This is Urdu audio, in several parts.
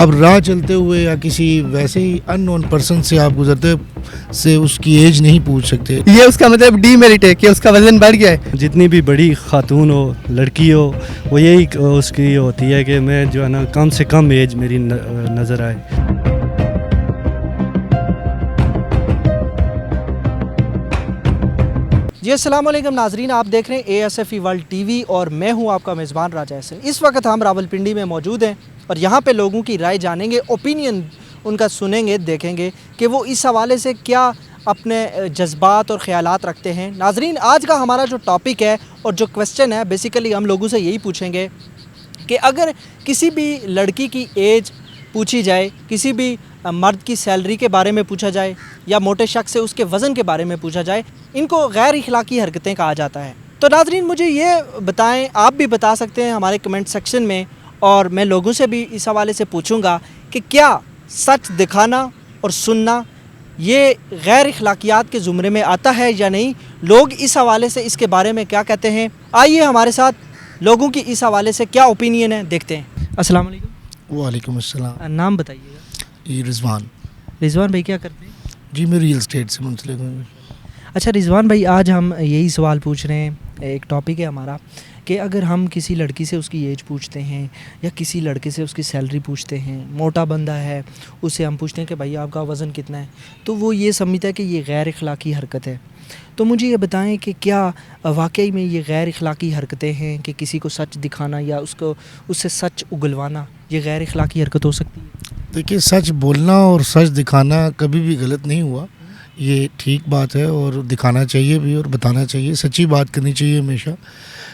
اب راہ چلتے ہوئے یا کسی ویسے ہی ان نون پرسن سے آپ گزرتے سے اس کی ایج نہیں پوچھ سکتے. یہ اس کا مطلب ڈی میرٹ ہے کہ اس کا وزن بڑھ گیا ہے. جتنی بھی بڑی خاتون ہو لڑکی ہو وہ یہی اس کی ہوتی ہے کہ میں جو ہے نا کم سے کم ایج میری نظر آئے. جی السلام علیکم ناظرین، آپ دیکھ رہے ہیں ASFE ورلڈ ٹی وی اور میں ہوں آپ کا میزبان راجہ احسن. اس وقت ہم راولپنڈی میں موجود ہیں اور یہاں پہ لوگوں کی رائے جانیں گے، اوپینین ان کا سنیں گے، دیکھیں گے کہ وہ اس حوالے سے کیا اپنے جذبات اور خیالات رکھتے ہیں. ناظرین، آج کا ہمارا جو ٹاپک ہے اور جو کویسچن ہے بیسیکلی ہم لوگوں سے یہی پوچھیں گے کہ اگر کسی بھی لڑکی کی ایج پوچھی جائے، کسی بھی مرد کی سیلری کے بارے میں پوچھا جائے یا موٹے شخص سے اس کے وزن کے بارے میں پوچھا جائے، ان کو غیر اخلاقی حرکتیں کہا جاتا ہے. تو ناظرین مجھے یہ بتائیں، آپ بھی بتا سکتے ہیں ہمارے کمنٹ سیکشن میں، اور میں لوگوں سے بھی اس حوالے سے پوچھوں گا کہ کیا سچ دکھانا اور سننا یہ غیر اخلاقیات کے زمرے میں آتا ہے یا نہیں؟ لوگ اس حوالے سے اس کے بارے میں کیا کہتے ہیں؟ آئیے ہمارے ساتھ لوگوں کی اس حوالے سے کیا اوپینین ہے دیکھتے ہیں. السلام علیکم. وعلیکم السلام. نام بتائیے گا. یہ رضوان. رضوان بھائی کیا کرتے ہیں؟ جی میں ریئل اسٹیٹ سے منسلک ہوں. اچھا رضوان بھائی، آج ہم یہی سوال پوچھ رہے ہیں، ایک ٹاپک ہے ہمارا کہ اگر ہم کسی لڑکی سے اس کی ایج پوچھتے ہیں یا کسی لڑکے سے اس کی سیلری پوچھتے ہیں، موٹا بندہ ہے اسے ہم پوچھتے ہیں کہ بھائی آپ کا وزن کتنا ہے، تو وہ یہ سمجھتا ہے کہ یہ غیر اخلاقی حرکت ہے. تو مجھے یہ بتائیں کہ کیا واقعی میں یہ غیر اخلاقی حرکتیں ہیں کہ کسی کو سچ دکھانا یا اس سے سچ اگلوانا یہ غیر اخلاقی حرکت ہو سکتی ہے؟ دیکھیے، سچ بولنا اور سچ دکھانا کبھی بھی غلط نہیں ہوا، یہ ٹھیک بات ہے اور دکھانا چاہیے بھی اور بتانا چاہیے، سچی بات کرنی چاہیے ہمیشہ.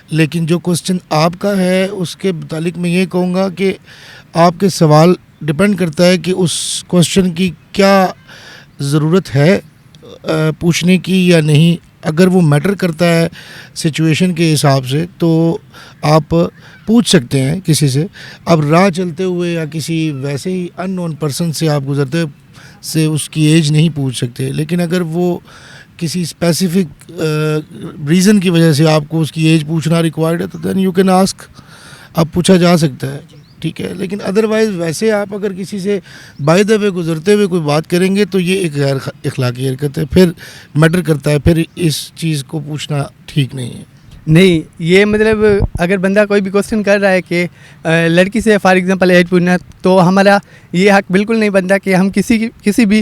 لیکن جو کوسچن آپ کا ہے اس کے متعلق میں یہ کہوں گا کہ آپ کے سوال ڈپینڈ کرتا ہے کہ اس کوسچن کی کیا ضرورت ہے پوچھنے کی یا نہیں. اگر وہ میٹر کرتا ہے سچویشن کے حساب سے تو آپ پوچھ سکتے ہیں کسی سے. اب راہ چلتے ہوئے یا کسی ویسے ہی ان نون پرسن سے آپ گزرتے سے اس کی ایج نہیں پوچھ سکتے. لیکن اگر وہ کسی اسپیسیفک ریزن کی وجہ سے آپ کو اس کی ایج پوچھنا ریکوائرڈ ہے تو دین یو کین آسک، اب پوچھا جا سکتا ہے، ٹھیک ہے. لیکن ادروائز ویسے آپ اگر کسی سے بائی دا وے گزرتے ہوئے کوئی بات کریں گے تو یہ ایک غیر اخلاقی حرکت ہے، پھر میٹر کرتا ہے، پھر اس چیز کو پوچھنا ٹھیک نہیں ہے. نہیں، یہ مطلب اگر بندہ کوئی بھی کوسچن کر رہا ہے کہ لڑکی سے فار ایگزامپل ایج پوچھنا، تو ہمارا یہ حق بالکل نہیں بنتا کہ ہم کسی بھی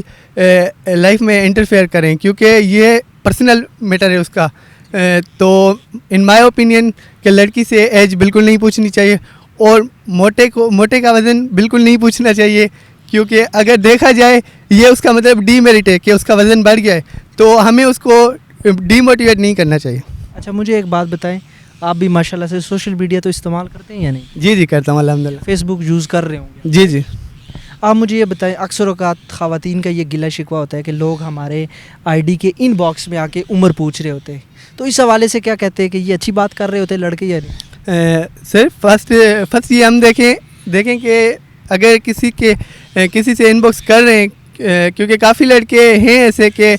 لائف میں انٹرفیئر کریں، کیونکہ یہ پرسنل میٹر ہے اس کا. تو ان مائی اوپینین کہ لڑکی سے ایج بالکل نہیں پوچھنی چاہیے، اور موٹے کا وزن بالکل نہیں پوچھنا چاہیے، کیونکہ اگر دیکھا جائے یہ اس کا مطلب ڈی میرٹ ہے کہ اس کا وزن بڑھ گیا ہے، تو ہمیں اس کو ڈی موٹیویٹ نہیں کرنا چاہیے. اچھا مجھے ایک بات بتائیں، آپ بھی ماشاءاللہ سے سوشل میڈیا تو استعمال کرتے ہیں یا نہیں؟ جی کرتا ہوں الحمدللہ. فیس بک یوز کر رہے ہوں گے؟ جی. آپ مجھے یہ بتائیں، اکثر اوقات خواتین کا یہ گلہ شکوہ ہوتا ہے کہ لوگ ہمارے آئی ڈی کے ان باکس میں آ کے عمر پوچھ رہے ہوتے ہیں، تو اس حوالے سے کیا کہتے ہیں کہ یہ اچھی بات کر رہے ہوتے ہیں لڑکے یا نہیں؟ سر فرسٹ یہ ہم دیکھیں کہ اگر کسی سے ان باکس کر رہے ہیں، کیونکہ کافی لڑکے ہیں ایسے کہ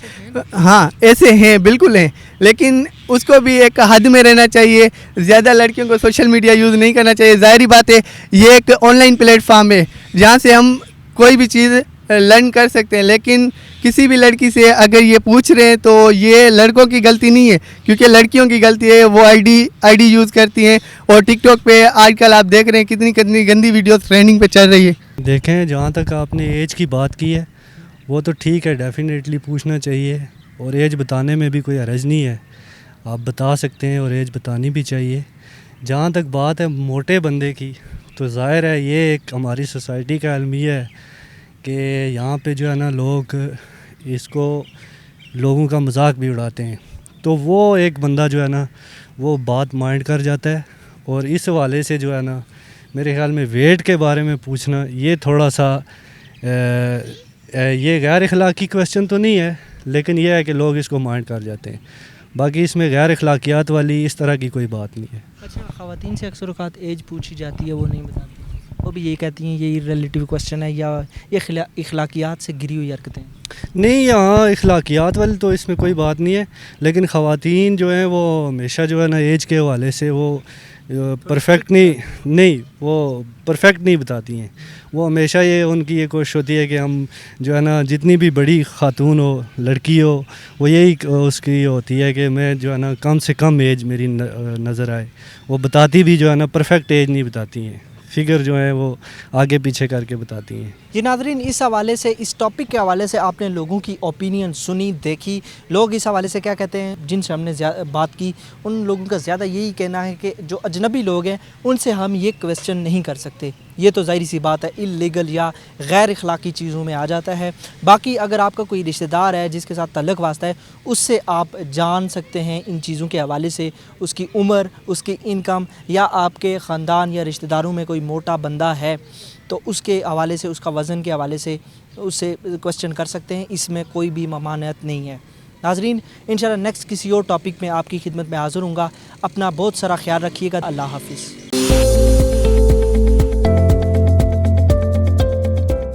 ہاں ایسے ہیں، بالکل ہیں، لیکن اس کو بھی ایک حد میں رہنا چاہیے. زیادہ لڑکیوں کو سوشل میڈیا یوز نہیں کرنا چاہیے. ظاہری بات ہے یہ ایک آن لائن پلیٹ فارم ہے جہاں سے ہم کوئی بھی چیز لرن کر سکتے ہیں، لیکن کسی بھی لڑکی سے اگر یہ پوچھ رہے ہیں تو یہ لڑکوں کی غلطی نہیں ہے، کیونکہ لڑکیوں کی غلطی ہے. وہ آئی ڈی یوز کرتی ہیں، اور ٹک ٹاک پہ آج کل آپ دیکھ رہے ہیں کتنی گندی ویڈیوز ٹرینڈنگ پہ چل رہی ہے. دیکھیں، جہاں تک آپ نے ایج کی بات کی ہے وہ تو ٹھیک ہے، ڈیفینیٹلی پوچھنا چاہیے، اور ایج بتانے میں بھی کوئی حرج نہیں ہے، آپ بتا سکتے ہیں اور ایج بتانی بھی چاہیے. جہاں تک بات ہے موٹے بندے کی، تو ظاہر ہے یہ ایک ہماری سوسائٹی کا المیہ ہے کہ یہاں پہ جو ہے نا لوگ اس کو لوگوں کا مذاق بھی اڑاتے ہیں. تو وہ ایک بندہ جو ہے نا وہ بات مائنڈ کر جاتا ہے، اور اس حوالے سے جو ہے نا میرے خیال میں ویٹ کے بارے میں پوچھنا یہ تھوڑا سا یہ غیر اخلاقی کویسچن تو نہیں ہے، لیکن یہ ہے کہ لوگ اس کو مائنڈ کر جاتے ہیں. باقی اس میں غیر اخلاقیات والی اس طرح کی کوئی بات نہیں ہے. اچھا، خواتین سے اکثر اوقات ایج پوچھی جاتی ہے، وہ نہیں بتاتی. وہ بھی یہی کہتی ہیں یہ ریلیٹیو کویشچن ہے یا یہ اخلاقیات سے گری ہوئی حرکتیں ہیں؟ نہیں، یہاں اخلاقیات والی تو اس میں کوئی بات نہیں ہے، لیکن خواتین جو ہیں وہ ہمیشہ جو ہے نا ایج کے حوالے سے وہ پرفیکٹ نہیں وہ پرفیکٹ نہیں بتاتی ہیں. وہ ہمیشہ یہ ان کی یہ کوشش ہوتی ہے کہ ہم جو ہے نا جتنی بھی بڑی خاتون ہو، لڑکی ہو، وہ یہی اس کی ہوتی ہے کہ میں جو ہے نا کم سے کم ایج میری نظر آئے. وہ بتاتی بھی جو ہے نا پرفیکٹ ایج نہیں بتاتی ہیں، فگر جو ہے وہ آگے پیچھے کر کے بتاتی ہیں. یہ ناظرین، اس حوالے سے، اس ٹاپک کے حوالے سے آپ نے لوگوں کی اوپینین سنی، دیکھی، لوگ اس حوالے سے کیا کہتے ہیں. جن سے ہم نے بات کی ان لوگوں کا زیادہ یہی کہنا ہے کہ جو اجنبی لوگ ہیں ان سے ہم یہ کویسچن نہیں کر سکتے. یہ تو ظاہری سی بات ہے، اللیگل یا غیر اخلاقی چیزوں میں آ جاتا ہے. باقی اگر آپ کا کوئی رشتہ دار ہے جس کے ساتھ تعلق واسطہ ہے، اس سے آپ جان سکتے ہیں ان چیزوں کے حوالے سے، اس کی عمر، اس کی انکم، یا آپ کے خاندان یا رشتہ داروں میں کوئی موٹا بندہ ہے تو اس کے حوالے سے، اس کا وزن کے حوالے سے اس سے کویسچن کر سکتے ہیں. اس میں کوئی بھی ممانعت نہیں ہے. ناظرین، انشاءاللہ نیکسٹ کسی اور ٹاپک میں آپ کی خدمت میں حاضر ہوں گا. اپنا بہت سارا خیال رکھیے گا. اللہ حافظ.